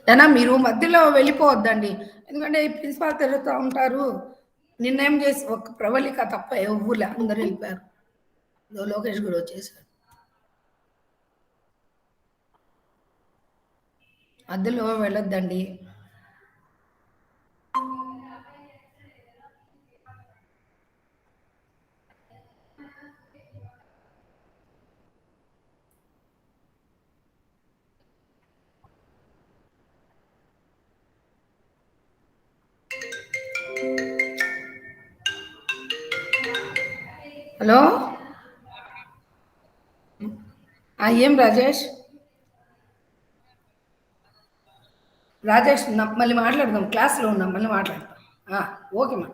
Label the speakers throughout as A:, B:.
A: అయినా మీరు మధ్యలో వెళ్ళిపోవద్దండి. ఎందుకంటే ఈ ప్రిన్సిపాల్ తిరుగుతా ఉంటారు. నిన్నేం చేసి ఒక ప్రవళిక తప్ప ఎవ్వరులే అందరూ వెళ్ళిపోయారు. లోకేష్ కూడా వచ్చేసారు. మధ్యలో వెళ్ళొద్దండి. హలో ఏం రాజేష్ రాజేష్ మళ్ళీ మాట్లాడదాం, క్లాస్లో ఉన్నాం, మళ్ళీ మాట్లాడదాం. ఓకే మా.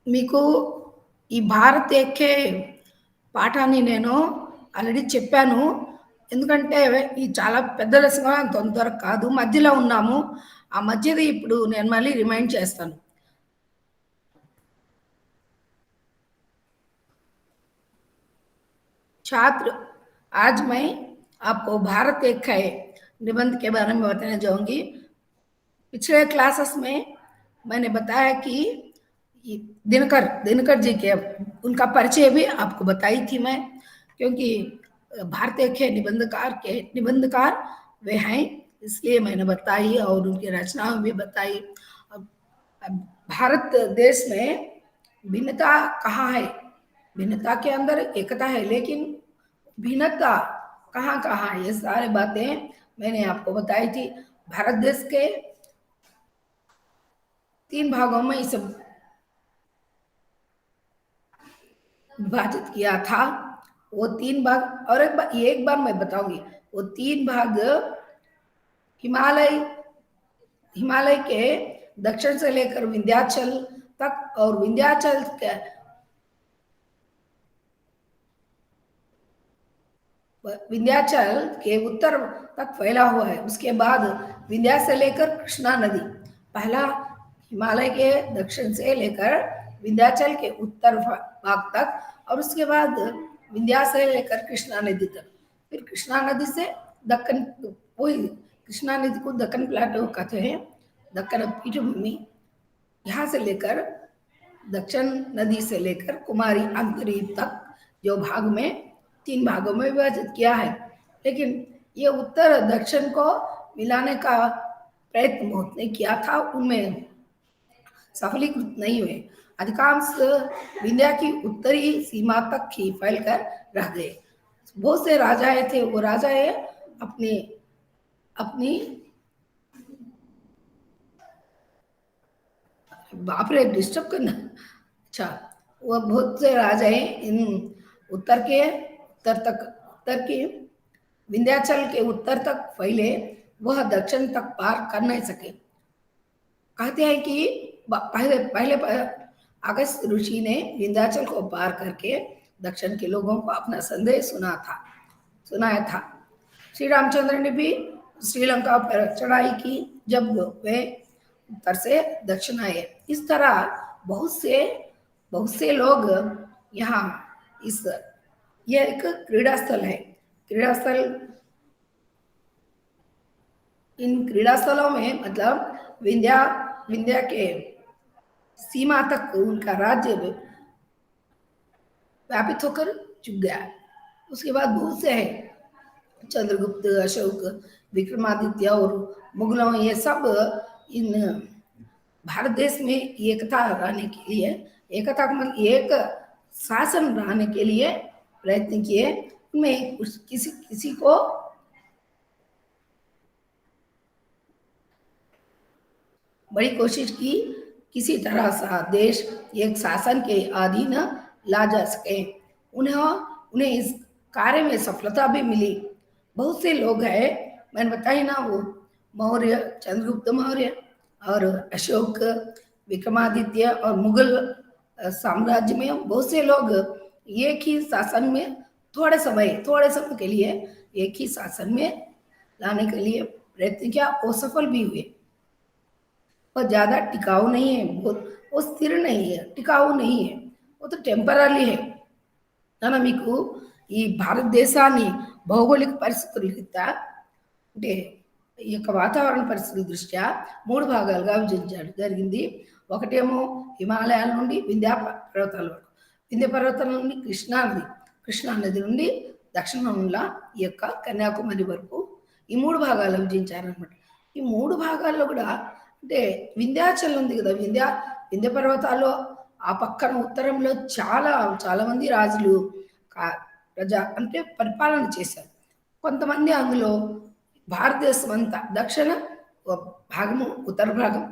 A: మీకు ఈ భారత్ ఎక్కే పాఠాన్ని నేను ఆల్రెడీ చెప్పాను. ఎందుకంటే ఈ చాలా పెద్ద లెసన్‌గా తొందర కాదు. మధ్యలో ఉన్నాము. ఆ మధ్యది ఇప్పుడు నేను మళ్ళీ రిమైండ్ చేస్తాను. छात्र, आज मैं आपको भारत एक है निबंध के बारे में बताने जाऊंगी। पिछले क्लासेस में मैंने बताया कि दिनकर दिनकर जी के उनका परिचय भी आपको बताई थी मैं, क्योंकि भारतीय के निबंधकार वे हैं, इसलिए मैंने बताई और उनकी रचनाएं भी बताई। भारत देश में भिन्नता कहाँ है? भिन्नता के अंदर एकता है, लेकिन भिन्नता कहाँ कहाँ है? ये सारी बातें मैंने आपको बताई थी। भारत देश के 3 भागों में इसे विभाजित किया था। वो 3 भाग, और एक बार मैं बताऊंगी। वो 3 भाग हिमालय के दक्षिण से लेकर विंध्याचल तक, और विंध्याचल के उत्तर तक फैला हुआ है। उसके बाद विंध्या से लेकर कृष्णा नदी, पहला हिमालय के दक्षिण से लेकर विंध्याचल के उत्तर भाग तक, और उसके बाद विंध्या से लेकर कृष्णा नदी तक। फिर कृष्णा नदी से दक्कन, वही कृष्णा नदी को दक्कन प्लाटो कहते हैं, दक्कन पीठभूमि। यहाँ से लेकर दक्षिण नदी से लेकर कुमारी अंतरीप तक जो भाग में 3 भागों में विभाजित किया है। लेकिन ये उत्तर दक्षिण को मिलाने का प्रयत्न बहुत ने किया था, उनमें सफलीकृत नहीं हुए। अधिकांश विंध्या की उत्तरी सीमा तक ही फैलकर रह गए। बहुत से राजाएं थे, वो राजाएं अपनी बाप रे डिस्टर्ब करना। अच्छा, वो बहुत से राजाएं इन उत्तर के विंध्याचल के उत्तर तक फैले, वह दक्षिण तक पार कर नहीं सके। कहते हैं कि पहले अगस्त ऋषि ने विंध्याचल को पार करके दक्षिण के लोगों को अपना संदेश सुनाया था। श्री रामचंद्र ने भी श्रीलंका पर चढ़ाई की जब वे उत्तर से दक्षिण आए। इस तरह बहुत से लोग यहाँ यह एक क्रीड़ा स्थल है। इन क्रीड़ा स्थलों में मतलब विंध्या के सीमा तक उनका राज्य व्यापित होकर चुक गया। उसके बाद बहुत से हैं, चंद्रगुप्त, अशोक, विक्रमादित्य और मुगलों, ये सब इन भारत देश में एकता रहने के लिए, एकता मतलब एक शासन रहने के लिए प्रयत्न किए। उनमें किसी को बड़ी कोशिश की किसी तरह सा देश एक शासन के अधीन ला जा सके। उन्हें इस कार्य में सफलता भी मिली। बहुत से लोग हैं, मैंने बताया ना, वो मौर्य, चंद्रगुप्त मौर्य और अशोक, विक्रमादित्य और मुगल साम्राज्य में बहुत से लोग एक ही शासन में थोड़े समय के लिए एक ही शासन में लाने के लिए प्रयत्न किया, वो सफल भी हुए। वो ज़्यादा टिकाऊ नहीं है, वो स्थिर नहीं है, टिकाऊ नहीं है, वो तो टेम्पररी है। నాన్న మీకు ఈ భారతదేశాన్ని భౌగోళిక పరిస్థితుల రీత్యా అంటే ఈ యొక్క వాతావరణ పరిస్థితుల దృష్ట్యా 3 భాగాలుగా విభజించడం జరిగింది. ఒకటేమో హిమాలయాల నుండి వింధ్యా పర్వతాల వరకు, వింధ్య పర్వతాల నుండి కృష్ణా నది నుండి దక్షిణంలో ఈ యొక్క కన్యాకుమారి వరకు ఈ 3 భాగాలు విభజించారనమాట. ఈ 3 భాగాల్లో కూడా అంటే వింధ్యాచలం ఉంది కదా, వింధ్య పర్వతాల్లో ఆ పక్కన ఉత్తరంలో చాలా మంది రాజులు అంటే పరిపాలన చేశారు. కొంతమంది అందులో భారతదేశం అంతా దక్షిణ భాగము, ఉత్తర భాగం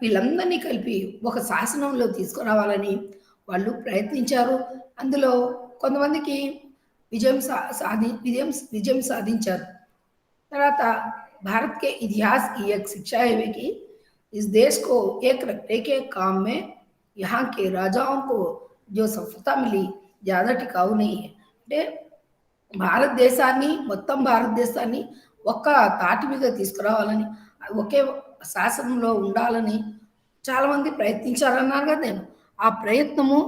A: వీళ్ళందరినీ కలిపి ఒక శాసనంలో తీసుకురావాలని వాళ్ళు ప్రయత్నించారు. అందులో కొంతమందికి విజయం సాధించారు. తర్వాత भारत के इतिहास की एक शिक्षा है कि इस देश को एक रखने के काम में यहाँ के राजाओं को जो सफलता मिली ज़्यादा टिकाऊ नहीं है. అంటే భారతదేశాన్ని మొత్తం భారతదేశాన్ని ఒక్క తాటి మీద తీసుకురావాలని, ఒకే శాసనంలో ఉండాలని చాలామంది ప్రయత్నించారన్నాను కదా నేను. ఆ ప్రయత్నము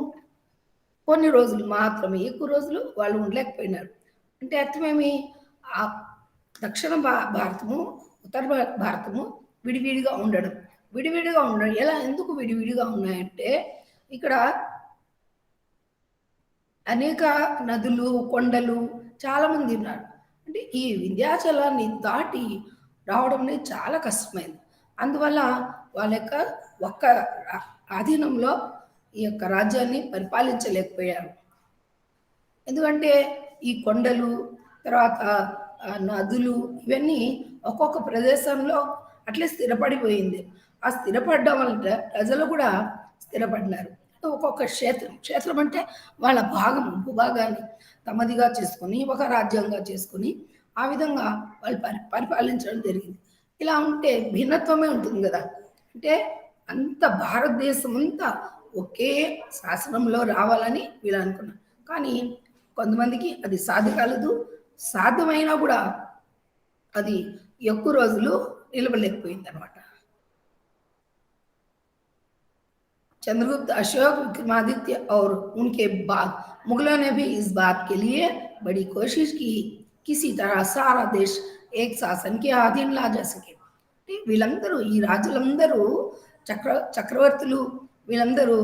A: కొన్ని రోజులు మాత్రమే, ఎక్కువ రోజులు వాళ్ళు ఉండలేకపోయినారు. అంటే అర్థమేమి, ఆ దక్షిణ భారతము, ఉత్తర భారతము విడివిడిగా ఉండడం. ఎలా, ఎందుకు విడివిడిగా ఉన్నాయంటే ఇక్కడ అనేక నదులు, కొండలు, చాలామంది ఉన్నారు. అంటే ఈ వింధ్యాచలాన్ని దాటి రావడం అనేది చాలా కష్టమైంది. అందువల్ల వాళ్ళ యొక్క ఒక్క ఆధీనంలో ఈ యొక్క రాజ్యాన్ని పరిపాలించలేకపోయారు. ఎందుకంటే ఈ కొండలు, తర్వాత నదులు, ఇవన్నీ ఒక్కొక్క ప్రదేశంలో అట్లే స్థిరపడిపోయింది. ఆ స్థిరపడడం వల్ల ప్రజలు కూడా స్థిరపడినారు. ఒక్కొక్క క్షేత్రం అంటే వాళ్ళ భూభాగాన్ని తమదిగా చేసుకొని ఒక రాజ్యంగా చేసుకొని ఆ విధంగా వాళ్ళు పరిపాలించడం జరిగింది. ఇలా ఉంటే భిన్నత్వమే ఉంటుంది కదా. అంటే అంత భారతదేశం అంతా ఒకే శాసనంలో రావాలని వీళ్ళు అనుకున్నారు. కానీ కొంతమందికి అది సాధ్యకాలదు. సాధ్యమైనా కూడా అది ఎక్కువ రోజులు నిలవలేకపోయింది అనమాట. चंद्रगुप्त, अशोक, विक्रमादित्य और उनके बाद मुगलों ने भी इस बात के लिए बड़ी कोशिश की किसी तरह सारा देश एक शासन के अधीन ला जा सके. వీళ్ళందరూ, ఈ రాజులందరూ, చక్రవర్తులు, వీళ్ళందరూ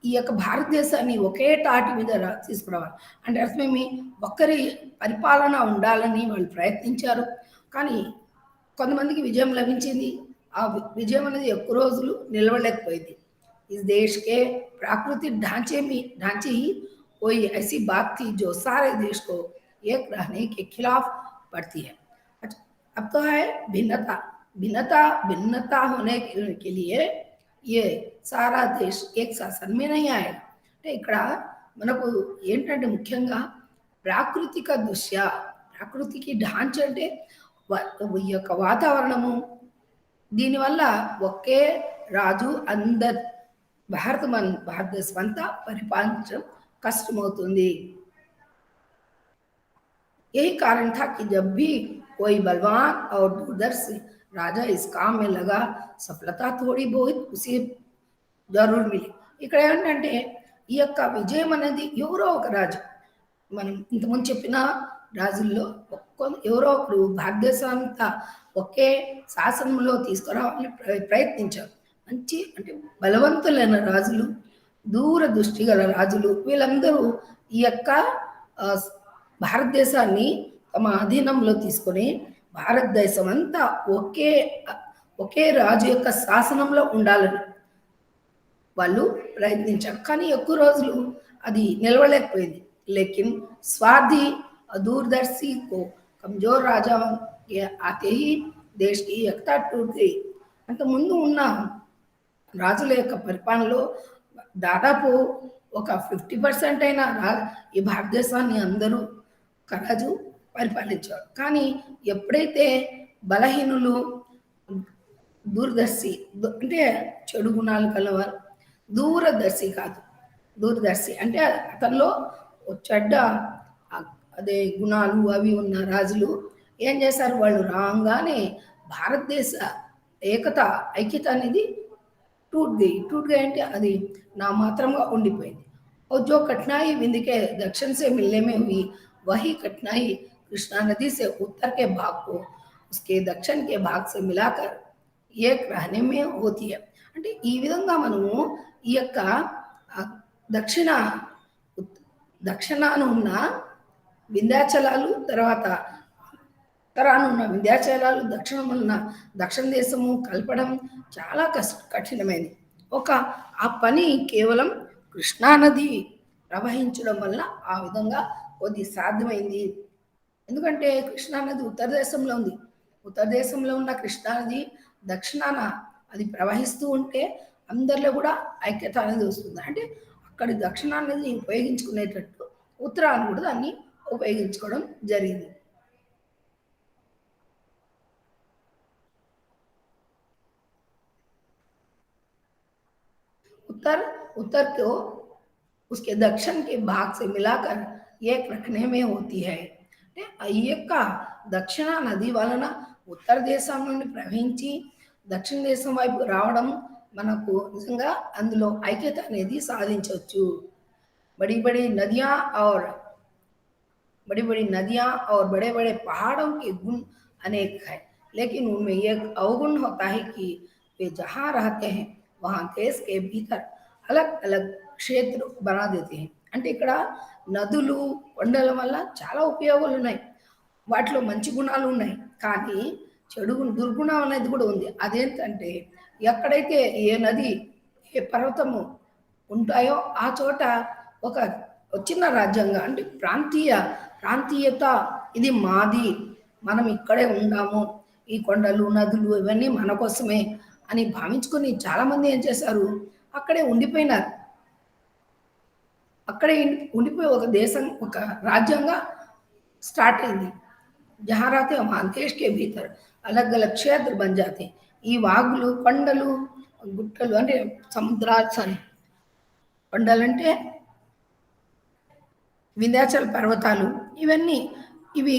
A: ఈ యొక్క భారతదేశాన్ని ఒకే తాటి మీద తీసుకురావాలి అంటే అర్థమేమి, ఒక్కరి పరిపాలన ఉండాలని వాళ్ళు ప్రయత్నించారు. కానీ కొంతమందికి విజయం లభించింది. ఆ విజయం అనేది ఎక్కువ రోజులు నిలవలేకపోయింది. इस देश के प्राकृतिक ढांचे ही कोई ऐसी बात थी जो सारे देश को एक रहने के खिलाफ पड़ती है. अच्छा, अब तो है भिन्नता होने के लिए ये सारा देश एक शासन में नहीं आएगा. అంటే ఇక్కడ మనకు ఏంటంటే ముఖ్యంగా ప్రాకృతిక దృష్ట్యా, ప్రాకృతికి ఢాంచ అంటే ఈ యొక్క వాతావరణము, దీనివల్ల ఒకే రాజు భారతదేశం అంతా పరిపాలించడం కష్టమవుతుంది. यही कारण था कि जब भी कोई बलवान और दूरदर्शी राजा इस काम में लगा, सफलता थोड़ी बहुत उसे जरूर मिली. ఇక్కడ ఏంటంటే ఈ యొక్క విజయం అనేది ఎవరో ఒక రాజు, మనం ఇంతకుముందు చెప్పిన రాజుల్లో ఎవరో ఒకరు భారతదేశం అంతా ఒకే శాసనంలో తీసుకురావాలని ప్రయత్నించారు. మంచి అంటే బలవంతులైన రాజులు, దూరదృష్టి గల రాజులు, వీళ్ళందరూ ఈ యొక్క భారతదేశాన్ని తమ అధీనంలో తీసుకొని భారతదేశం అంతా ఒకే రాజు యొక్క శాసనంలో ఉండాలని వాళ్ళు ప్రయత్నించారు. కానీ ఎక్కువ రోజులు అది నిలవలేకపోయింది. లేకిన్ స్వార్థి दूरदर्शी को कमजोर राजा आते ही देश की एकता टूट गई. అంత ముందు ఉన్న రాజుల యొక్క పరిపాలనలో దాదాపు ఒక 50% అయినా ఈ భారతదేశాన్ని అందరూ రాజు పరిపాలించారు. కానీ ఎప్పుడైతే బలహీనులు, దూరదర్శి అంటే చెడు గుణాలు కలవారు, దూరదర్శి కాదు, దూరదర్శి అంటే అతనిలో చెడ్డ అదే గుణాలు అవి ఉన్న రాజులు ఏం చేశారు, వాళ్ళు రాగానే భారతదేశ ఏకత ఐక్యత అనేది टूट गए हैं कि అది ना మాత్రంగా ఉండిపోయింది. और जो कठिनाई विंध्य के दक्षिण से मिलने में हुई, वही कठिनाई कृष्णा नदी से उत्तर के भाग को उसके दक्षिण के भाग से मिलाकर एक रहने में होती है. అంటే ఈ విధంగా మనము ఈ యొక్క దక్షిణ దక్షిణాన ఉన్న వింధ్యాచలాలు, తర్వాత ఉత్తరాన ఉన్న వింధ్యాచలాలు, దక్షిణ దేశము కలపడం చాలా కఠినమైనది. ఆ పని కేవలం కృష్ణానది ప్రవహించడం వల్ల ఆ విధంగా కొద్ది సాధ్యమైంది. ఎందుకంటే కృష్ణానది ఉత్తర దేశంలో ఉంది. ఉత్తర దేశంలో ఉన్న కృష్ణానది దక్షిణాన అది ప్రవహిస్తూ ఉంటే అందరిలో కూడా ఐక్యత అనేది వస్తుంది. అంటే అక్కడి దక్షిణానది ఉపయోగించుకునేటట్టు ఉత్తరాన్ని కూడా దాన్ని ఉపయోగించుకోవడం జరిగింది. उत्तर को उसके दक्षिण के भाग से मिलाकर एक रखने में होती है. ఈ యొక్క దక్షిణ నది వలన ఉత్తర దేశం నుండి ప్రవహించి దక్షిణ దేశం వైపు రావడం మనకు నిజంగా అందులో ఐక్యత అనేది సాధించవచ్చు. बड़ी बड़ी नदियां और बड़े बड़े पहाड़ों के गुण अनेक है, लेकिन उनमें एक अवगुण होता है कि वे जहाँ रहते हैं वहाँ देश के भीतर अलग अलग క్షేత్ర బనా దేతే हैं. అంటే ఇక్కడ నదులు కొండల వల్ల చాలా ఉపయోగాలు ఉన్నాయి, వాటిలో మంచి గుణాలు ఉన్నాయి, కానీ దుర్గుణం అనేది కూడా ఉంది. అదేంటంటే ఎక్కడైతే ఏ నది ఏ పర్వతము ఉంటాయో ఆ చోట ఒక చిన్న రాజ్యంగా, అంటే ప్రాంతీయత, ఇది మాది, మనం ఇక్కడే ఉండాము, ఈ కొండలు నదులు ఇవన్నీ మన కోసమే అని భావించుకొని చాలామంది ఏం చేశారు, అక్కడే ఉండిపోయినారు. అక్కడే ఉండిపోయి ఒక దేశం, ఒక రాజ్యంగా స్టార్ట్ అయింది. జहाँ रहते हैं वहाँ देश के भीतर अलग अलग क्षेत्र बन जाते हैं. ఈ వాగులు, కొండలు, గుట్టలు అంటే సముద్రాలు, కొండలంటే వింధ్యాచల్ పర్వతాలు, ఇవి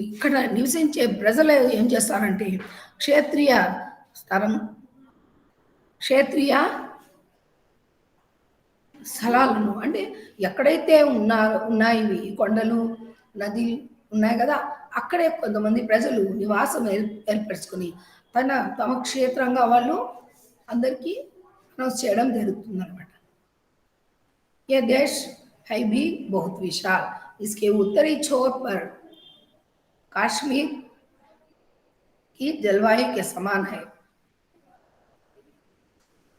A: ఇక్కడ నివసించే ప్రజలు ఏం చేస్తారంటే క్షేత్రీయ స్థలాలను, అంటే ఎక్కడైతే ఉన్నాయి ఈ కొండలు నది ఉన్నాయి కదా, అక్కడే కొంతమంది ప్రజలు నివాసం ఏర్పరచుకొని తమ క్షేత్రంగా వాళ్ళు అందరికీ అనౌన్స్ చేయడం జరుగుతుంది అన్నమాట. ये देश है भी बहुत विशाल. इसके उत्तरी छोर पर कश्मीर की जलवायु के समान है.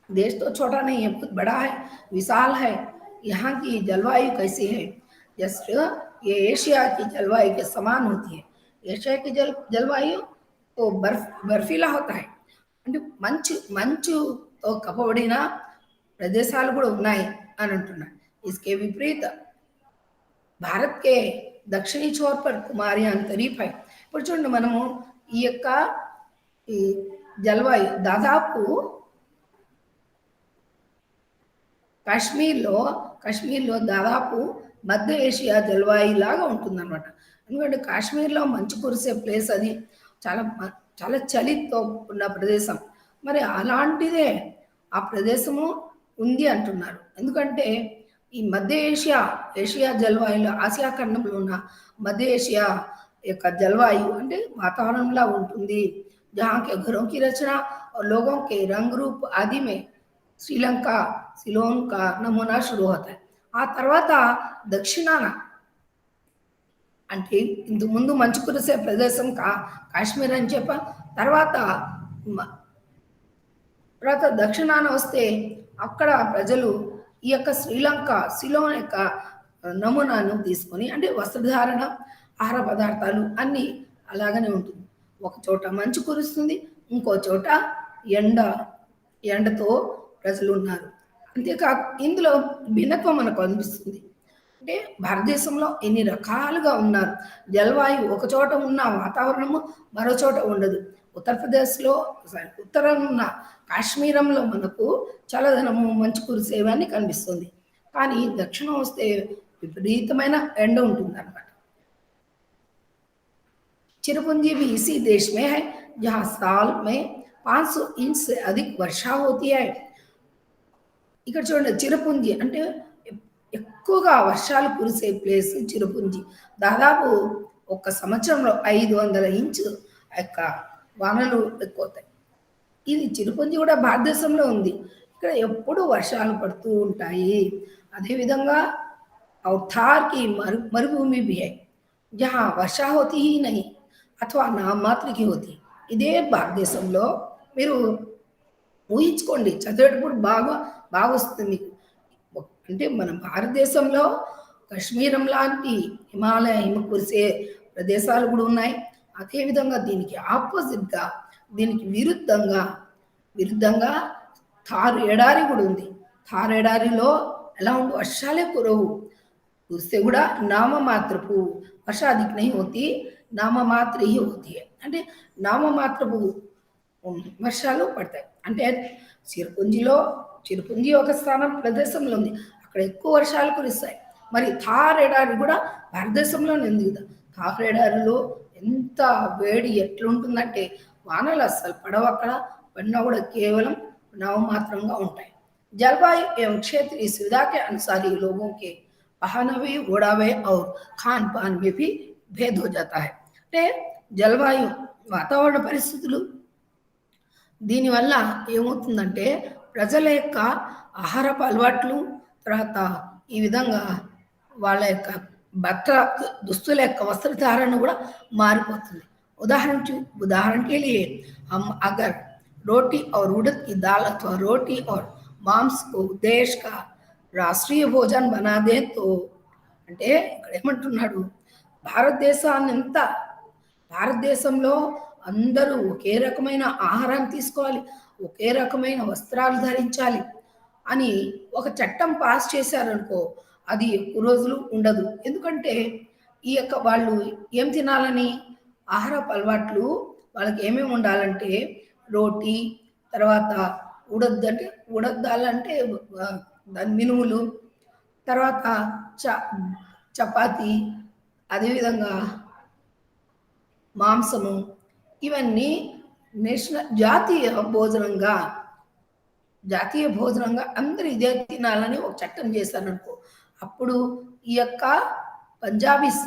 A: देश तो छोटा नहीं है, बहुत बड़ा है, विशाल है. यहाँ की जलवायु कैसी है, जैसे ये एशिया की जलवायु के समान होती है. एशिया की जलवायु तो बर्फीला होता है, అంటే మంచుతో కప్పబడిన ప్రదేశాలు కూడా ఉన్నాయి అని అంటున్నారు. इसके विपरीत भारत के दक्षिणी छोर पर कुमारियां तरीफ है. ఇప్పుడు చూడండి, మనము ఈ యొక్క జలవాయు దాదాపు కాశ్మీర్లో దాదాపు మధ్య ఏషియా జలవాయు లాగా ఉంటుందన్నమాట. ఎందుకంటే కాశ్మీర్లో మంచు కురిసే ప్లేస్, అది చాలా చాలా చలితో ఉన్న ప్రదేశం. మరి అలాంటిదే ఆ ప్రదేశము ఉంది అంటున్నారు. ఎందుకంటే ఈ మధ్య ఏషియా జలవాయులో, ఆసియా ఖండంలో ఉన్న మధ్య ఏషియా యొక్క జలవాయు అంటే వాతావరణంలా ఉంటుంది. जहाँ के घरों की रचना और लोगों के रंग रूप आदि में श्रीलंका सिलोन का नमूना शुरू होता है. ఆ తర్వాత దక్షిణాన, అంటే ఇంత ముందు మంచు కురిసే ప్రదేశం కాశ్మీర్ అని చెప్ప, తర్వాత దక్షిణాన వస్తే అక్కడ ప్రజలు ఈ యొక్క సిలోన్ యొక్క నమూనాను తీసుకొని, అంటే వస్త్రధారణ, ఆహార పదార్థాలు అన్నీ అలాగనే ఉంటుంది. ఒక చోట మంచు కురుస్తుంది, ఇంకో చోట ఎండతో ప్రజలు ఉన్నారు. అంతేకాక ఇందులో భిన్నత్వం మనకు అనిపిస్తుంది. అంటే భారతదేశంలో ఎన్ని రకాలుగా ఉన్నారు, జలవాయు ఒక చోట ఉన్న వాతావరణము మరో చోట ఉండదు. ఉత్తరప్రదేశ్లో ఉత్తరం ఉన్న కాశ్మీరంలో మనకు చల్లదనము, మంచు కురిసేవన్నీ కనిపిస్తుంది. కానీ దక్షిణం వస్తే విపరీతమైన ఎండ ఉంటుందన్నమాట. चिरपुंजी भी इसी देश में है जहां साल में 500 इंच से अधिक वर्षा होती है. ఇక్కడ చూడండి చిరపుంజి అంటే ఎక్కువగా వర్షాలు కురిసే ప్లేస్ చిరపుంజి. దాదాపు ఒక సంవత్సరంలో 500 ఇంచు యొక్క వానలు ఎక్కువతాయి. ఇది చిరపుంజి కూడా భారతదేశంలో ఉంది. ఇక్కడ ఎప్పుడు వర్షాలు పడుతూ ఉంటాయి. అదేవిధంగా और थार की मरुभूमि भी है जहाँ वर्षा होती ही नहीं अथवा नाम मात्र की होती. ఇదే భారతదేశంలో మీరు ఊహించుకోండి, చదివేటప్పుడు బాగా బాగా వస్తుంది మీకు. అంటే మన భారతదేశంలో కశ్మీరం లాంటి హిమ కురిసే ప్రదేశాలు కూడా ఉన్నాయి. అదేవిధంగా దీనికి ఆపోజిట్గా, దీనికి విరుద్ధంగా థార్ ఎడారి కూడా ఉంది. థార్ ఎడారిలో ఎలా ఉంది, వర్షాలే కురవు. उससे కూడా నామమాత్రపు वर्षा अधिक नहीं होती, నామమాత్ర ही होती है. అంటే నామమాత్రపు వర్షాలు పడతాయి. అంటే చిరుపుంజి ఒక స్థానం ప్రదేశంలో ఉంది, అక్కడ ఎక్కువ వర్షాలు కురిస్తాయి. మరి థార్ ఎడారి కూడా భారతదేశంలోనే ఉంది కదా. థార్ ఎడారిలో ఎంత వేడి ఎట్లుంటుందంటే వానలు అస్సలు పడవు, అక్కడ పడినా కూడా కేవలం నామమాత్రంగా ఉంటాయి. जलवायु एवं क्षेत्रीय सुविधा के अनुसार ही लोगों के पहनावे, ओढ़ावे और खान पान में भी भेद हो जाता है. అంటే జలవాయు వాతావరణ పరిస్థితులు దీనివల్ల ఏమవుతుందంటే ప్రజల యొక్క ఆహారపు అలవాట్లు, తర్వాత ఈ విధంగా వాళ్ళ యొక్క దుస్తుల యొక్క వస్త్రధారణ కూడా మారిపోతుంది. उदाहरण के लिए हम अगर रोटी और उड़द की दाल अथवा रोटी और मांस को देश का రాష్ట్రీయ భోజన్ బనాదే తో, అంటే ఇక్కడ ఏమంటున్నాడు, భారతదేశంలో అందరూ ఒకే రకమైన ఆహారాన్ని తీసుకోవాలి, ఒకే రకమైన వస్త్రాలు ధరించాలి అని ఒక చట్టం పాస్ చేశారనుకో, అది ఎక్కువ రోజులు ఉండదు. ఎందుకంటే ఈ యొక్క వాళ్ళు ఏం తినాలని, ఆహారపు అలవాట్లు వాళ్ళకి ఏమేమి ఉండాలంటే రోటీ, తర్వాత ఉడద్దాలు అంటే దాని మినుములు, తర్వాత చపాతి, అదేవిధంగా మాంసము, ఇవన్నీ జాతీయ భోజనంగా అందరూ ఇదే తినాలని ఒక చట్టం చేశారనుకో, అప్పుడు ఈ యొక్క పంజాబీస్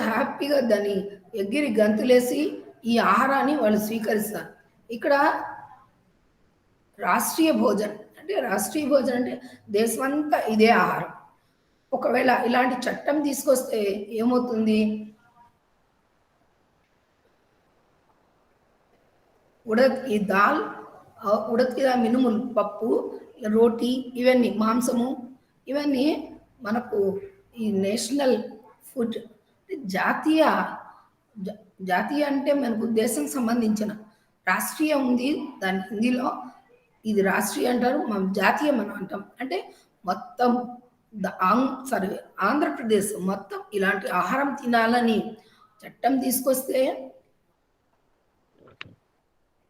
A: హ్యాపీగా దాన్ని ఎగిరి గంతులేసి ఈ ఆహారాన్ని వాళ్ళు స్వీకరిస్తారు. ఇక్కడ రాష్ట్రీయ భోజనం అంటే దేశమంతా ఇదే ఆహారం. ఒకవేళ ఇలాంటి చట్టం తీసుకొస్తే ఏమవుతుంది, ఉడద్ కి దాల్ మినుములు, పప్పు, రోటీ, ఇవన్నీ మాంసము, ఇవన్నీ మనకు ఈ నేషనల్ ఫుడ్. జాతీయ అంటే మనకు దేశం సంబంధించిన, రాష్ట్రీయ ఉంది దాని హిందీలో, ఇది రాష్ట్రీయ అంటారు, మనం జాతీయం మనం అంటాం. అంటే మొత్తం ఆంధ్రప్రదేశ్ మొత్తం ఇలాంటి ఆహారం తినాలని చట్టం తీసుకొస్తే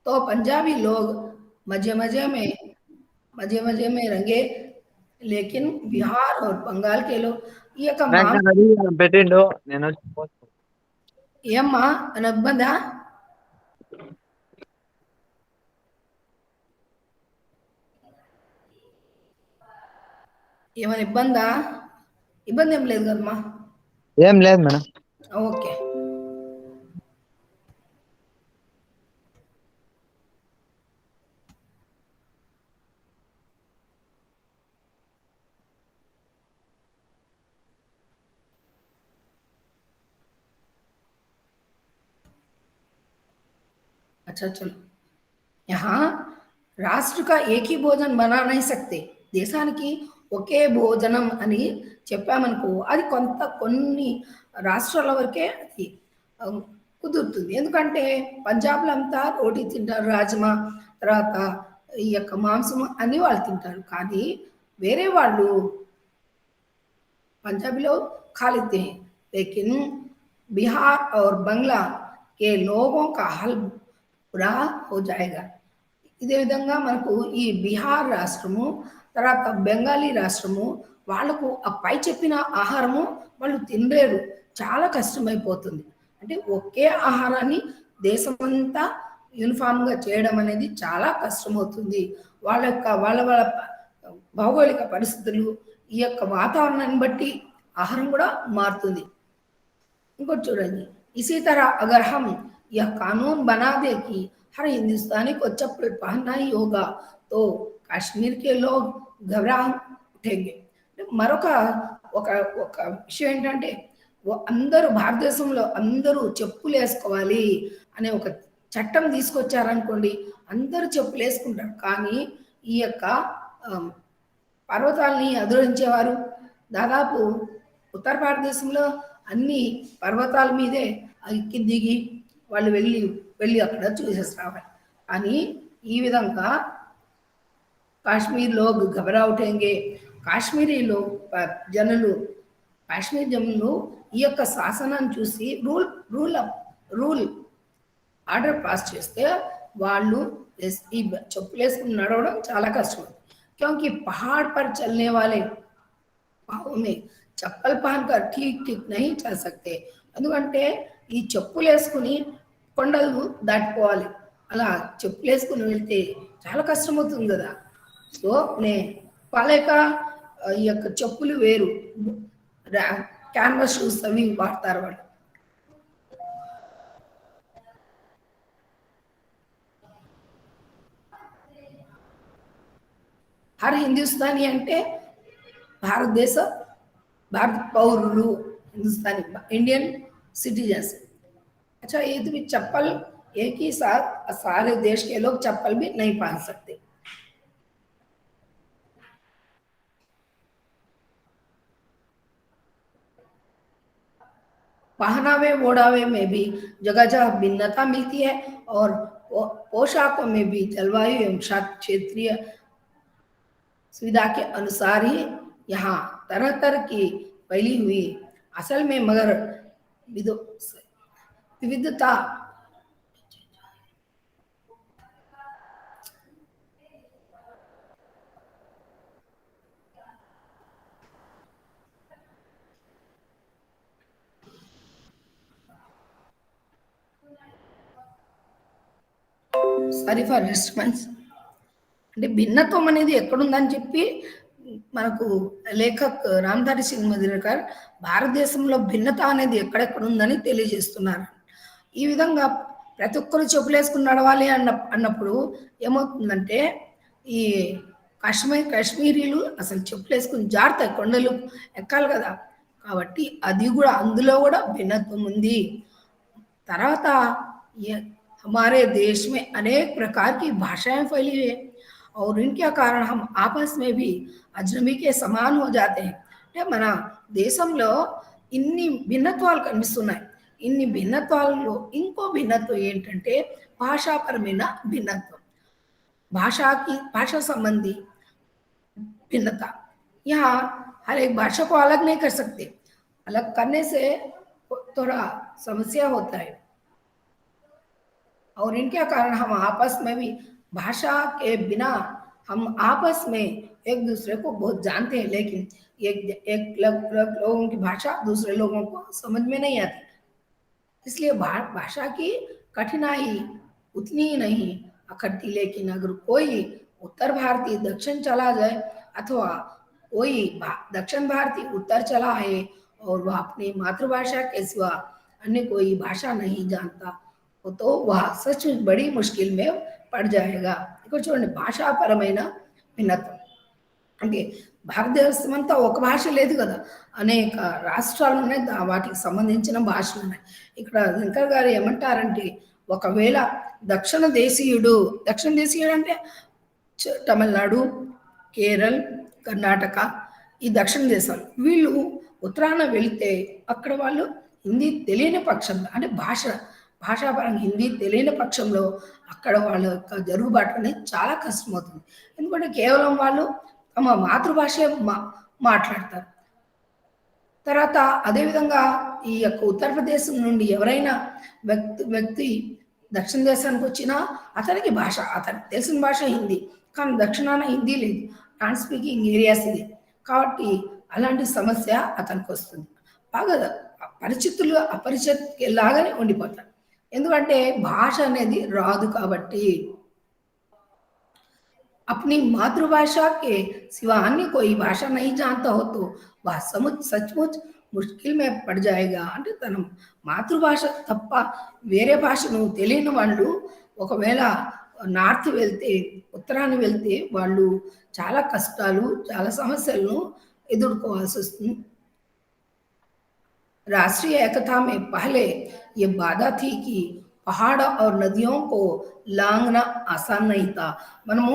A: तो पंजाबी लोग मजे मजे में रंगे, लेकिन बिहार और बंगाल के लोग ఈ యొక్క
B: పెట్టిండు. నేను
A: ఏమ్మా అని ఇబ్బందా? ఏమైనా ఇబ్బంది ఏం లేదు కదమ్మా?
B: ఏం లేదు మేడం.
A: ఓకే. अच्छा चलो, यहाँ రాష్ట్ర का एक ही भोजन बना नहीं सकते. దేశానికి ఒకే భోజనం అని చెప్పామనుకో, అది కొన్ని రాష్ట్రాల వరకే అది కుదురుతుంది. ఎందుకంటే పంజాబ్లో అంతా రోటీ తింటారు, రాజ్మా, తర్వాత ఈ యొక్క మాంసం అన్ని వాళ్ళు తింటారు. కానీ వేరే వాళ్ళు పంజాబీలో खा लेते हैं, लेकिन बिहार और बंगला के लोगों का हाल बुरा हो जाएगा. ఇదే విధంగా మనకు ఈ బీహార్ రాష్ట్రము, తర్వాత బెంగాలీ రాష్ట్రము, వాళ్ళకు ఆ పై చెప్పిన ఆహారము వాళ్ళు తినలేరు. చాలా కష్టమైపోతుంది. అంటే ఒకే ఆహారాన్ని దేశమంతా యూనిఫామ్‌గా చేయడం అనేది చాలా కష్టమవుతుంది. వాళ్ళ భౌగోళిక పరిస్థితులు, ఈ యొక్క వాతావరణాన్ని బట్టి ఆహారం కూడా మారుతుంది. इंकोటి చూడండి, इसी तरह अगर हम यह कानून बना दे कि हर हिंदुस्तानी को चप्पल पहनना ही होगा तो कश्मीर के लोग घबरा उठेंगे. మరొక ఒక ఒక విషయం ఏంటంటే అందరూ భారతదేశంలో అందరూ చెప్పులు వేసుకోవాలి అనే ఒక చట్టం తీసుకొచ్చారనుకోండి, అందరూ చెప్పులు వేసుకుంటారు. కానీ ఈ యొక్క పర్వతాల్ని అధిరోహించేవారు దాదాపు ఉత్తర భారతదేశంలో అన్ని పర్వతాల మీదే ఎక్కి దిగి వాళ్ళు వెళ్ళి అక్కడ చూసేసి రావాలి. కానీ ఈ విధంగా కాశ్మీర్ లోగ్ ఘబరా ఉఠేంగే, కాశ్మీరీలో కాశ్మీర్ జనులు ఈ యొక్క శాసనాన్ని చూసి రూల్ ఆర్డర్ పాస్ చేస్తే వాళ్ళు ఈ చెప్పులు వేసుకుని నడవడం చాలా కష్టం. क्योंकि पहाड़ पर चलने वाले पाँव में चप्पल पहनकर ठीक नहीं चल सकते. ఎందుకంటే ఈ చెప్పులు వేసుకుని కొండలు దాటిపోవాలి. అలా చెప్పులు వేసుకుని వెళ్తే చాలా కష్టమవుతుంది కదా. సో వాళ్ళ ఈ యొక్క చెప్పులు వేరు, క్యాన్వాస్ షూస్ అవి వాడతారు వాళ్ళు. हर हिंदुस्तानी అంటే भारत पौरुలు, हिंदुस्तानी इंडियन सिटीजन्स. अच्छा, ये तो भी चप्पल एक ही साथ सारे देश के लोग चप्पल भी नहीं पहन सकते. पहनावे ओढ़ावे में भी जगह जगह भिन्नता मिलती है और पोशाकों में भी जलवायु एवं क्षेत्रीय सुविधा के अनुसार ही यहाँ तरह तरह की फैली हुई असल में मगर विविधता సారీ ఫర్ డిస్టర్బెన్స్. అంటే భిన్నత్వం అనేది ఎక్కడుందని చెప్పి మనకు లేఖక్ రామ్ధారి సింగ్ మదినకర్ భారతదేశంలో భిన్నత అనేది ఎక్కడెక్కడ ఉందని తెలియజేస్తున్నారు. ఈ విధంగా ప్రతి ఒక్కరు చెప్పులు వేసుకుని నడవాలి అన్నప్పుడు ఏమవుతుందంటే ఈ కాశ్మీరీలు అసలు చెప్పులు వేసుకుని జారుతాయి, కొండలు ఎక్కాలి కదా. కాబట్టి అది కూడా అందులో కూడా భిన్నత్వం ఉంది. తర్వాత हमारे देश में अनेक प्रकार की भाषाएं फैली है और इनके कारण हम आपस में भी अजनबी के समान हो जाते हैं. అంటే మన దేశంలో ఇన్ని భిన్నత్వాలు కనిపిస్తున్నాయి. ఇన్ని భిన్నత్వాలలో ఇంకో భిన్నత్వం ఏంటంటే భాషాపరమైన భిన్నత్వం, भाषा संबंधी भिन्नता. यहाँ हर एक भाषा को अलग नहीं कर सकते. अलग करने से थोड़ा समस्या होता है और इनके कारण हम आपस में भी भाषा के बिना हम आपस में एक दूसरे को बहुत जानते हैं, लेकिन एक लोगों की भाषा दूसरे लोगों को समझ में नहीं आती. इसलिए भाषा की कठिनाई उतनी ही नहीं अखड़ती. लेकिन अगर कोई उत्तर भारतीय दक्षिण चला जाए अथवा कोई दक्षिण भारतीय उत्तर चला है और वह अपनी मातृभाषा के सिवा अन्य कोई भाषा नहीं जानता तो वह सच बड़ी मुश्किल में पड़ जाएगा. ఇక్కడ చూడండి, భాషాపరమైన భిన్నత్వం అంటే భారతదేశం అంతా ఒక భాష లేదు కదా, అనేక రాష్ట్రాలు ఉన్నాయి, వాటికి సంబంధించిన భాషలు ఉన్నాయి. ఇక్కడ దినకర్ గారు ఏమంటారంటే ఒకవేళ దక్షిణ దేశీయుడు అంటే తమిళనాడు, కేరళ, కర్ణాటక, ఈ దక్షిణ దేశాలు, వీళ్ళు ఉత్తరాన వెళితే అక్కడ వాళ్ళు హిందీ తెలియని పక్షంలో అంటే భాషాపరంగా హిందీ తెలియని పక్షంలో అక్కడ వాళ్ళ యొక్క జరుగుబాటు అనేది చాలా కష్టమవుతుంది. ఎందుకంటే కేవలం వాళ్ళు తమ మాతృభాష మాట్లాడతారు. తర్వాత అదేవిధంగా ఈ యొక్క ఉత్తరప్రదేశ్ నుండి ఎవరైనా వ్యక్తి దక్షిణ దేశానికి వచ్చినా అతనికి భాష, అతనికి తెలిసిన భాష హిందీ, కానీ దక్షిణాన హిందీ లేదు, నాన్ స్పీకింగ్ ఏరియాస్ ఇది. కాబట్టి అలాంటి సమస్య అతనికి వస్తుంది. బాగా పరిచితులు అపరిచిత్ లాగానే ఉండిపోతారు, ఎందుకంటే భాష అనేది రాదు కాబట్టి. अपनी मातृभाषा के सिवा अन्य कोई भाषा नहीं जानता हो तो वह सचमुच ముష్కిల్ మే పడి జాయేగా. అంటే తన మాతృభాష తప్ప వేరే భాషను తెలియని వాళ్ళు ఒకవేళ నార్త్ వెళ్తే, ఉత్తరాన్ని వెళ్తే వాళ్ళు చాలా కష్టాలు, చాలా సమస్యలను ఎదుర్కోవాల్సి వస్తుంది. राष्ट्रीय एकता में पहले ये बाधा थी कि పహాడ और నదియోं को లాంఘన ఆసాన్ नहीं था. మనము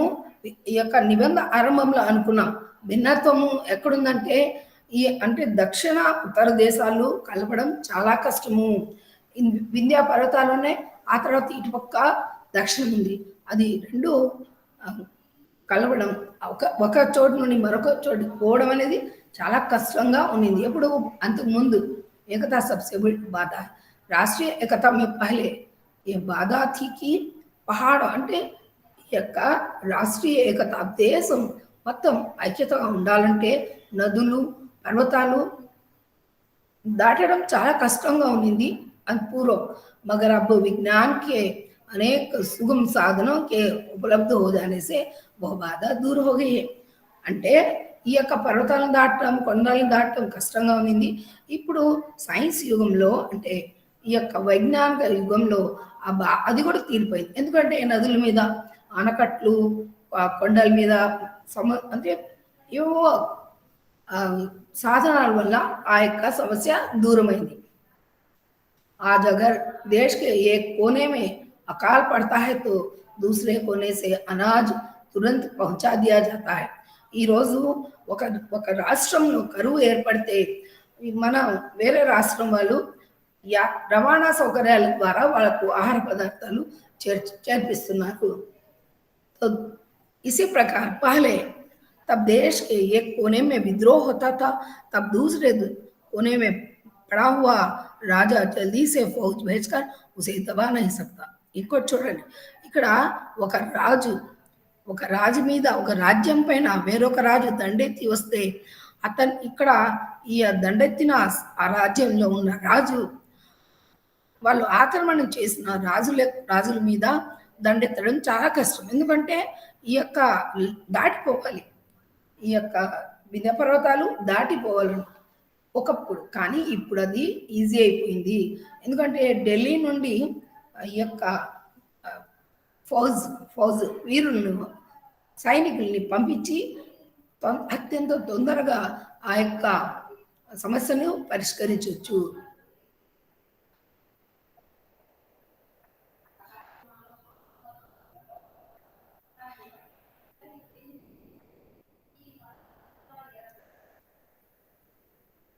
A: ఈ యొక్క నిబంధన ఆరంభంలో అనుకున్నాం, భిన్నత్వము ఎక్కడుందంటే ఈ అంటే దక్షిణ ఉత్తర దేశాలు కలపడం చాలా కష్టము. వింధ్యా పర్వతాలునే, ఆ తర్వాత ఇటుపక్క దక్షిణం ఉంది, అది రెండు కలవడం, ఒక చోటు నుండి మరొక చోటుకి పోవడం అనేది చాలా కష్టంగా ఉండింది. ఎప్పుడు అంతకు ముందు एकता सबसे बड़ी बाधा है. రాష్ట్రీయ ఏకతా में पहले ये बाधा थी कि పహాడ అంటే ఈ యొక్క రాష్ట్రీయ ఏకత, దేశం మొత్తం ఐక్యతగా ఉండాలంటే నదులు పర్వతాలు దాటడం చాలా కష్టంగా ఉండింది అని పూర్వం. मगर अब विज्ञान के अनेक सुगम साधनों के उपलब्ध हो जाने से वह बाधा दूर हो गई है. అంటే ఈ యొక్క పర్వతాలను దాటడం, కొండలను దాటడం కష్టంగా ఉంది. ఇప్పుడు సైన్స్ యుగంలో, అంటే ఈ యొక్క వైజ్ఞానిక యుగంలో అది కూడా తీరిపోయింది. ఎందుకంటే నదుల మీద ఆనకట్లు, కొండల మీద అంటే ఏవో సాధనాల వల్ల ఆ యొక్క సమస్య దూరమైంది. आज अगर देश के एक कोने में अकाल पड़ता है तो दूसरे कोने से अनाज तुरंत पहुंचा दिया जाता है. ఈ రోజు ఒక రాష్ట్రంలో కరువు ఏర్పడితే మన వేరే రాష్ట్రం వాళ్ళు రవాణా సౌకర్యాల ద్వారా వాళ్ళకు ఆహార పదార్థాలు చేర్పిస్తున్నారు. तो इसी प्रकार पहले तब देश के एक कोने में विद्रोह होता था, तब दूसरे कोने में पड़ा हुआ राजा जल्दी से फौज भेजकर उसे दबा नहीं सकता. ఇంకోటి చూడండి, ఇక్కడ ఒక రాజు మీద, ఒక రాజ్యం పైన వేరొక రాజు దండెత్తి వస్తే అతను ఇక్కడ ఈ దండెత్తిన ఆ రాజ్యంలో ఉన్న రాజు వాళ్ళు ఆక్రమణ చేసిన రాజుల మీద దండెత్తడం చాలా కష్టం. ఎందుకంటే ఈ యొక్క దాటిపోవాలి, ఈ యొక్క వింధ్య పర్వతాలు దాటిపోవాలి ఒకప్పుడు. కానీ ఇప్పుడు అది ఈజీ అయిపోయింది, ఎందుకంటే ఢిల్లీ నుండి ఈ యొక్క ఫౌజ్ వీరులను, సైనికుల్ని పంపించి అత్యంత తొందరగా ఆ యొక్క సమస్యను పరిష్కరించవచ్చు.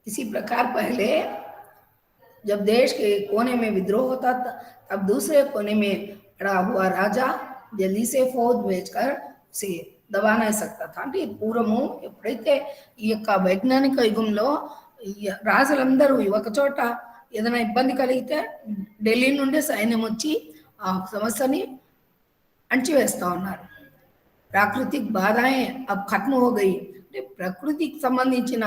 A: इसी प्रकार पहले जब देश के कोने में विद्रोह होता था, तब दूसरे कोने में पड़ा हुआ राजा जल्दी से फौज भेजकर उसे दबा नहीं सकता था. అంటే పూర్వము ఎప్పుడైతే ఈ యొక్క వైజ్ఞానిక యుగంలో రాజులందరూ ఒక చోట ఏదైనా ఇబ్బంది కలిగితే ఢిల్లీ నుండి సైన్యం వచ్చి ఆ సమస్యని అణచివేస్తా ఉన్నారు. ప్రాకృతిక బాధాయే అబ్ ఖత్మ హో గయి. అంటే ప్రకృతికి సంబంధించిన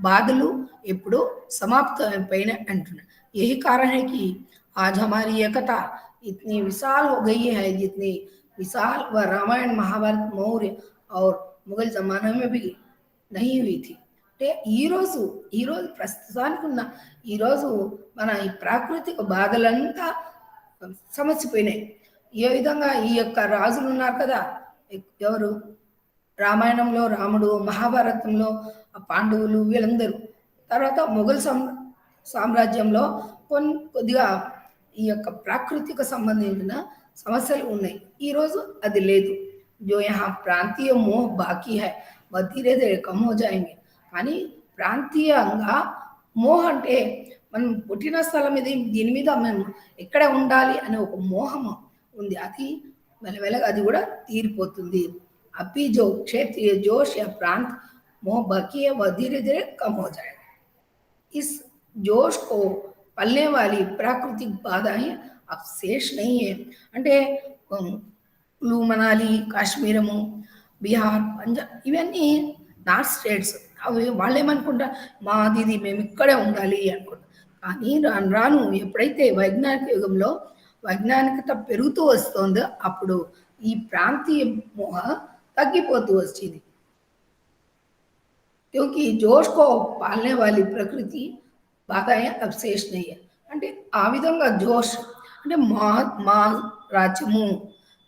A: బాధలు ఎప్పుడు సమాప్తం అయిపోయిన అంటున్నారు. यही कारण है कि आज हमारी एकता इतनी विशाल हो गई है जितनी विशाल व रामायण महाभारत मौर्य और मुगल जमाने में भी नहीं हुई थी. అంటే ఈరోజు ప్రస్తుతానికి ఉన్న ఈరోజు మన ఈ ప్రాకృతిక బాధలంతా సమసిపోయినాయి. ఏ విధంగా ఈ యొక్క రాజులు ఉన్నారు కదా, ఎవరు రామాయణంలో రాముడు, మహాభారతంలో పాండవులు, వీళ్ళందరూ, తర్వాత మొఘల్ సామ్రాజ్యంలో కొద్దిగా ఈ యొక్క ప్రాకృతిక సంబంధించిన సమస్యలు ఉన్నాయి. ఈరోజు అది లేదు. जो यहाँ ప్రాంతీయ మోహ బాకీ హై వह धीरे धीरे कम हो जाएंगे. కానీ ప్రాంతీయంగా మోహ అంటే మనం పుట్టిన స్థలం మీద, దీని మీద మనం ఎక్కడ ఉండాలి అనే ఒక మోహం ఉంది, అది మెల్లమెల్లగా అది కూడా తీరిపోతుంది. అబ్బి జో క్షేత్రీయ జోష్ या प्रांत मोह बाकी है वह धीरे धीरे कम हो जाएगा. इस जोश को पलने वाली प्राकृतिक बाधाएं अब शेष नहीं है అంటే కులు మనాలి కాశ్మీరము బీహార్ పంజాబ్ ఇవన్నీ నార్త్ స్టేట్స్ అవి వాళ్ళు ఏమనుకుంటారు మాది ఇది మేము ఇక్కడే ఉండాలి అనుకుంటారు కానీ రాను రాను ఎప్పుడైతే వైజ్ఞానిక యుగంలో వైజ్ఞానికత పెరుగుతూ వస్తుందో అప్పుడు ఈ ప్రాంతీయ మోహ తగ్గిపోతూ వచ్చింది क्योंकि जोश को पालने वाली प्रकृति బాధాయే అబ్శేష్ నయ్య అంటే ఆ విధంగా జోష్ అంటే మా రాజ్యము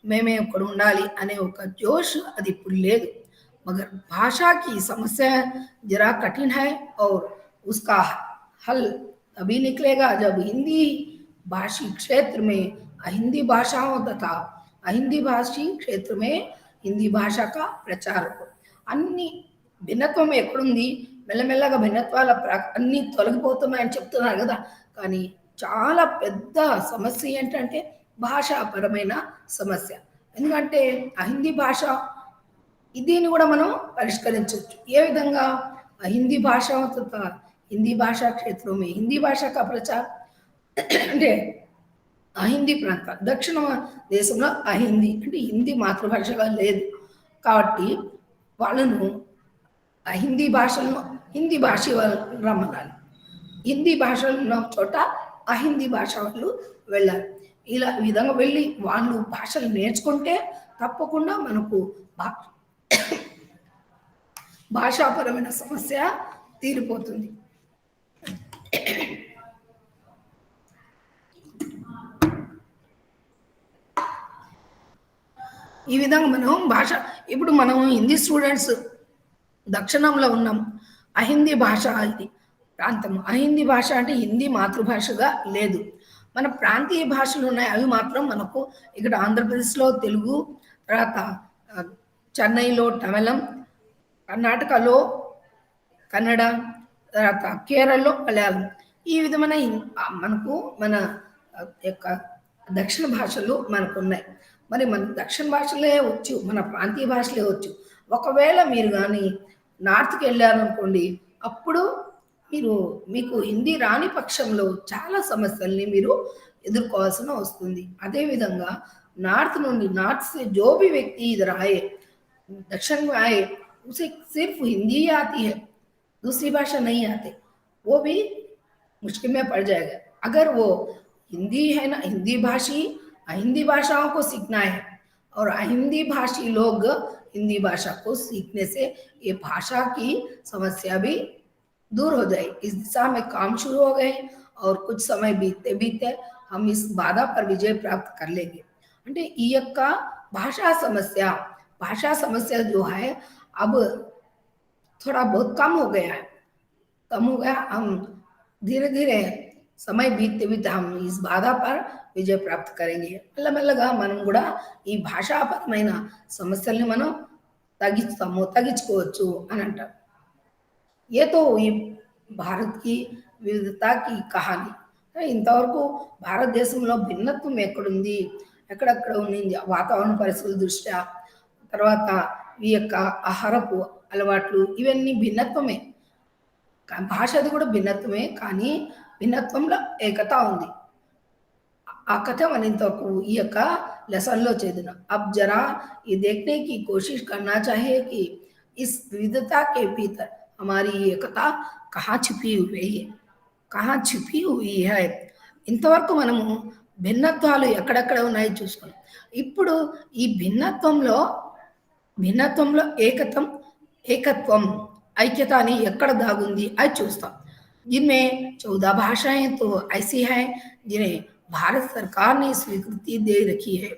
A: మేమే ఇక్కడ ఉండాలి అనే ఒక జోష్ అది ఇప్పుడు లేదు मगर भाषा की समस्या जरा कठिन है और उसका हल तभी निकलेगा जब हिंदी भाषी क्षेत्र में अहिंदी भाषाओं तथा अहिंदी भाषी क्षेत्र में हिंदी भाषा का प्रचार हो అన్ని భిన్నత్వం ఎక్కడుంది మెల్లమెల్లగా భిన్నత్వాల అన్నీ తొలగిపోతున్నాయని చెప్తున్నారు కదా కానీ చాలా పెద్ద సమస్య ఏంటంటే భాషాపరమైన సమస్య ఎందుకంటే ఆ హిందీ భాష దీన్ని కూడా మనం పరిష్కరించవచ్చు ఏ విధంగా హిందీ భాష హిందీ భాషా క్షేత్రం హిందీ భాష కా ప్రచార్ అంటే అహిందీ ప్రాంతాలు దక్షిణ దేశంలో అహిందీ అంటే హిందీ మాతృభాషగా లేదు కాబట్టి వాళ్ళను హిందీ భాషలను హిందీ భాష రమ్మనాలి హిందీ భాషలు ఉన్న చోట అహిందీ భాష వాళ్ళు వెళ్ళాలి ఇలా ఈ విధంగా వెళ్ళి వాళ్ళు భాషలు నేర్చుకుంటే తప్పకుండా మనకు భాషాపరమైన సమస్య తీరిపోతుంది ఈ విధంగా మనం భాష ఇప్పుడు మనం హిందీ స్టూడెంట్స్ దక్షిణంలో ఉన్నాం అహిందీ భాష ఇది ప్రాంతం అహిందీ భాష అంటే హిందీ మాతృభాషగా లేదు మన ప్రాంతీయ భాషలు ఉన్నాయి అవి మాత్రం మనకు ఇక్కడ ఆంధ్రప్రదేశ్లో తెలుగు తర్వాత చెన్నైలో తమిళం కర్ణాటకలో కన్నడ తర్వాత కేరళలో మలయాళం ఈ విధమైన మనకు మన యొక్క దక్షిణ భాషలు మనకు ఉన్నాయి మరి మన దక్షిణ భాషలే వచ్చు మన ప్రాంతీయ భాషలే వచ్చు ఒకవేళ మీరు కానీ నార్త్కి వెళ్ళారనుకోండి అప్పుడు మీకు హిందీ రాని పక్షంలో చాలా సమస్యల్ని మీరు ఎదుర్కోవాల్సిన వస్తుంది అదేవిధంగా नार्थ నుండి नार्थ से जो भी व्यक्ति इधर आए दक्षिण में आए उसे सिर्फ हिंदी आती है दूसरी भाषा नहीं आती वो भी मुश्किल में पड़ जाएगा अगर वो हिंदी है ना हिंदी भाषी अहिंदी भाषाओं को सीखना है और अहिंदी भाषी लोग हिंदी भाषा को सीखने से ये भाषा की समस्या भी दूर हो जाए इस दिशा में काम शुरू हो गए और कुछ समय बीतते बीतते हम इस बाधा पर विजय प्राप्त कर लेंगे అంటే ఈ యొక్క भाषा समस्या जो है अब थोड़ा बहुत कम हो गया हम धीरे धीरे समय बीतते बीतते हम इस बाधा पर विजय प्राप्त करेंगे మెల్లమెల్లగా మనం కూడా ఈ భాషాపరమైన సమస్యల్ని మనం తగ్గించుకోవచ్చు అని అంటారు ये तो ये भारत की विविधता की कहानी ఇంతవరకు భారతదేశంలో భిన్నత్వం ఎక్కడుంది ఎక్కడెక్కడ ఉంది వాతావరణ పరిస్థితుల దృష్ట్యా తర్వాత ఈ యొక్క ఆహారపు అలవాట్లు ఇవన్నీ భిన్నత్వమే భాషది కూడా భిన్నత్వమే కానీ భిన్నత్వంలో ఏకత ఉంది ఆ కథ మన ఇంతవరకు ఈ యొక్క లెసన్లో చేదిన अब जरा ये देखने की कोशिश करना चाहिए कि इस विविधता के भीतर हमारी एकता कहाँ छिपी हुई है ఇంతవరకు మనము భిన్నత్వాలు ఎక్కడెక్కడ ఉన్నాయో చూసుకున్నాం ఇప్పుడు ఈ భిన్నత్వంలో ఏకత్వం ఐక్యత అని ఎక్కడ దాగుంది అది చూస్తాం जिनमें 14 भाषाएं तो ऐसी हैं जिन्हें भारत सरकार ने स्वीकृति दे रखी है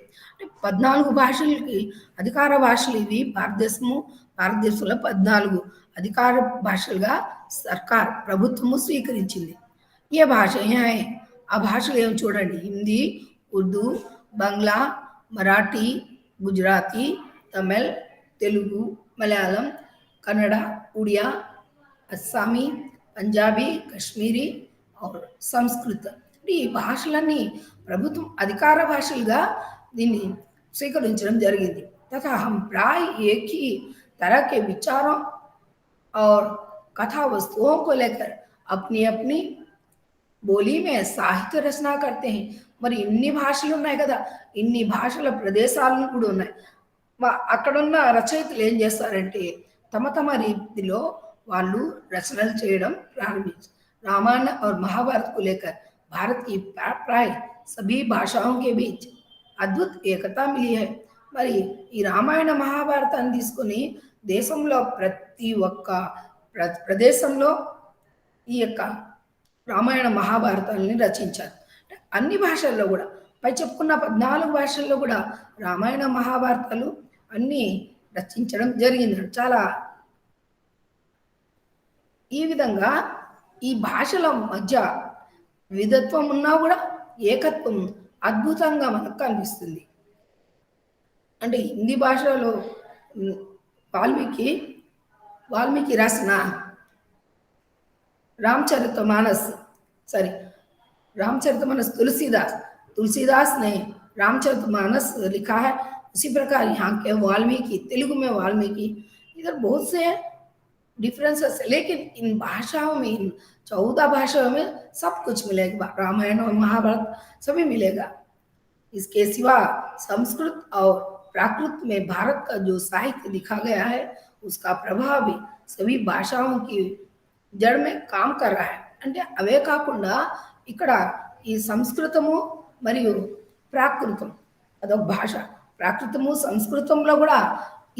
A: 14 భాషలకి అధికార భాషలు ఇవి భారతదేశంలో 14 అధికార భాషలుగా సర్కార్ ప్రభుత్వము స్వీకరించింది ఏ భాషలు ఆ భాషలు ఏమి చూడండి హిందీ ఉర్దూ బంగ్లా మరాఠీ గుజరాతీ తమిళ్ తెలుగు మలయాళం కన్నడ ఉడియా అస్సామీ పంజాబీ కశ్మీరీ और సంస్కృత ఈ భాషలన్నీ ప్రభుత్వం అధికార భాషలుగా దీన్ని స్వీకరించడం జరిగింది तथा हम प्राय एक ही तरह के विचारों और कथा वस्तुओं को लेकर अपनी अपनी బోలీ మే సాహిత్య రచన కర్తే హై. మరి ఇన్ని భాషలు ఉన్నాయి కదా, ఇన్ని భాషల ప్రదేశాలు కూడా ఉన్నాయి. అక్కడున్న రచయితలు ఏం చేస్తారంటే తమ తమ రీతిలో వాళ్ళు రచనలు చేయడం ప్రారంభించారు. रामायण और महाभारत को लेकर भारत की प्राय सभी भाषाओं के बीच అద్భుత ఏకత మిలి है. మరి ఈ రామాయణ మహాభారతాన్ని తీసుకొని దేశంలో ప్రతి ఒక్క ప్రదేశంలో ఈ యొక్క రామాయణ మహాభారతాలని రచించారు. అన్ని భాషల్లో కూడా పై చెప్పుకున్న 14 భాషల్లో కూడా రామాయణ మహాభారతాలు అన్నీ రచించడం జరిగింది. చాలా ఈ విధంగా ఈ భాషల మధ్య విధత్వం ఉన్నా కూడా ఏకత్వం అద్భుతంగా మనకు కనిపిస్తుంది. అంటే హిందీ భాషలో వాల్మీకి వాల్మీకి రాసిన रामचरितमानस सॉरी रामचरितमानस तुलसीदास ने रामचरितमानस लिखा है. उसी प्रकार यहाँ के वाल्मीकि, तेलुगु में वाल्मीकि, इधर बहुत से डिफरेंसेस है, लेकिन इन भाषाओं में, इन 14 भाषाओं में सब कुछ मिलेगा. रामायण और महाभारत सभी मिलेगा. इसके सिवा संस्कृत और प्राकृत में भारत का जो साहित्य लिखा गया है उसका प्रभाव भी सभी भाषाओं की జడ్ మే కామ్ కర్ రహా హై. అంటే అవే కాకుండా ఇక్కడ ఈ సంస్కృతము మరియు ప్రాకృతం అదొక భాష. ప్రాకృతము సంస్కృతంలో కూడా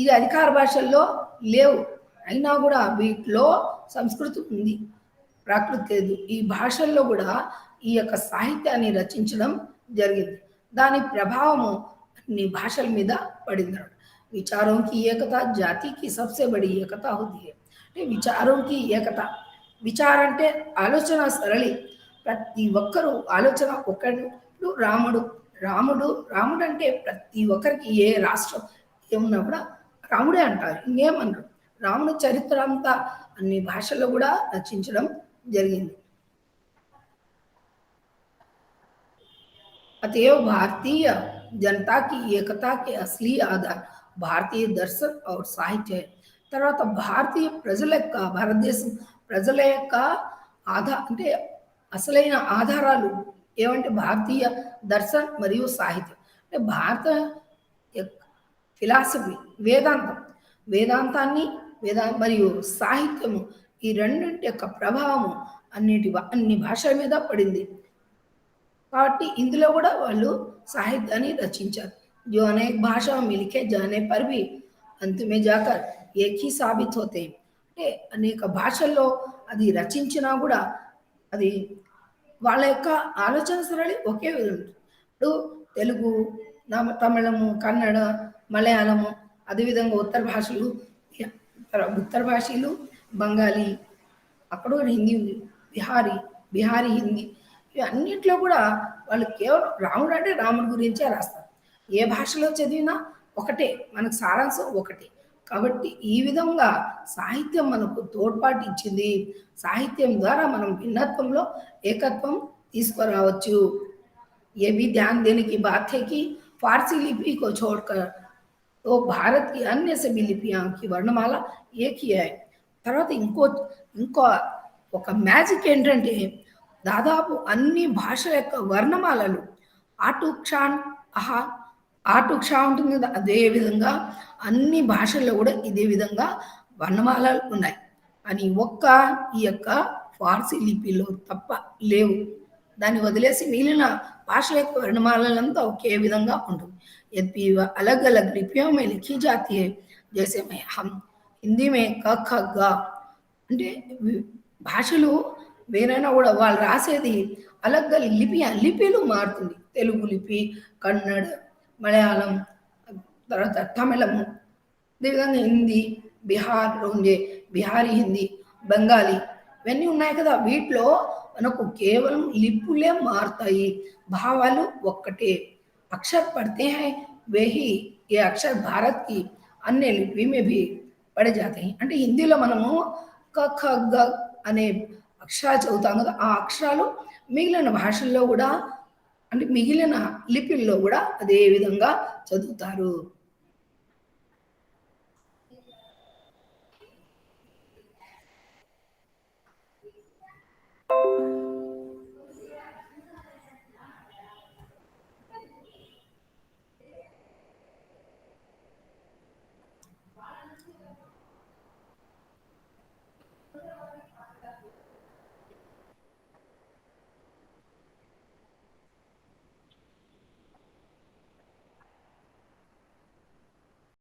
A: ఇది అధికార భాషల్లో లేవు, అయినా కూడా వీటిలో సంస్కృతం ఉంది, ప్రాకృతం లేదు. ఈ భాషల్లో కూడా ఈ యొక్క సాహిత్యాన్ని రచించడం జరిగింది. దాని ప్రభావము అన్ని భాషల మీద పడింది. విచారం కి ఏకత జాతి కి సబ్సే బడి ఏకత హోతీ హై. అంటే విచారం కి ఏకత, విచార అంటే ఆలోచన సరళి, ప్రతి ఒక్కరూ ఆలోచన ఒక్కడు. రాముడు రాముడు రాముడు అంటే ప్రతి ఒక్కరికి ఏ రాష్ట్రం ఏమున్నా కూడా రాముడే అంటారు, ఇంకేమన్నారు. రాముడి చరిత్ర అంతా అన్ని భాషల్లో కూడా రచించడం జరిగింది. अतएव भारतीय जनता की एकता के असली आधार भारतीय दर्शन और साहित्य है. తర్వాత భారతీయ ప్రజల యొక్క, భారతదేశం ప్రజల యొక్క అంటే అసలైన ఆధారాలు ఏమంటే భారతీయ దర్శన్ మరియు సాహిత్యం. అంటే భారత ఫిలాసఫీ, వేదాంతాన్ని మరియు సాహిత్యము, ఈ రెండింటి యొక్క ప్రభావము అన్ని భాషల మీద పడింది. కాబట్టి ఇందులో కూడా వాళ్ళు సాహిత్యాన్ని రచించారు. जो अनेक भाषाओं में लिखे जाने पर भी अंत में जाकर एक ही साबित होते हैं. అంటే అనేక భాషల్లో అది రచించినా కూడా అది వాళ్ళ యొక్క ఆలోచన సరళి ఒకే విధంగా. ఇప్పుడు తెలుగు, తమిళము, కన్నడ, మలయాళము, అదేవిధంగా ఉత్తర భాషలు బంగాళీ, అక్కడ కూడా హిందీ ఉంది, బిహారీ హిందీ, అన్నిట్లో కూడా వాళ్ళు కేవలం రాముడు అంటే రాముడి గురించే రాస్తారు. ఏ భాషలో చదివినా ఒకటే, మనకు సారాంశం ఒకటే. కాబట్టి ఈ విధంగా సాహిత్యం మనకు తోడ్పాటు ఇచ్చింది. సాహిత్యం ద్వారా మనం భిన్నత్వంలో ఏకత్వం తీసుకురావచ్చు. ये भी ध्यान देने की बात है कि फारसी लिपि को छोड़कर तो भारत की अन्य सभी लिपियां की वर्णमाला एक ही है. తర్వాత ఇంకో ఒక మ్యాజిక్ ఏంటంటే దాదాపు అన్ని భాషల యొక్క వర్ణమాలలు ఆటుక్షా ఉంటుంది కదా, అదే విధంగా అన్ని భాషల్లో కూడా ఇదే విధంగా వర్ణమాలలు ఉన్నాయి. అని ఈ యొక్క ఫార్సీ లిపిలో తప్ప లేవు. దాన్ని వదిలేసి మిగిలిన భాషల యొక్క వర్ణమాలంతా ఒకే విధంగా ఉంటుంది. यद्यपि वह अलग अलग लिपियों में लिखी जाती है, जैसे में हम हिंदी में क ख ग, అంటే భాషలు వేరైనా కూడా వాళ్ళు రాసేది అలగ్గా లిపిలు మారుతుంది. తెలుగు లిపి, కన్నడ, మలయాళం, తర్వాత తమిళము, అదేవిధంగా హిందీ, బిహారీ హిందీ, బెంగాలీ, ఇవన్నీ ఉన్నాయి కదా. వీటిలో మనకు కేవలం లిపులే మారుతాయి, భావాలు ఒక్కటే. अक्षर पढ़ते हैं वे ही ये अक्षर भारत की अन्य लिपि में भी పడే జాతి. అంటే హిందీలో మనము క ఖ గ అనే అక్షరాలు చదువుతాం కదా, ఆ అక్షరాలు మిగిలిన భాషల్లో కూడా, అంటే మిగిలిన లిపిల్లో కూడా అదే విధంగా చదువుతారు.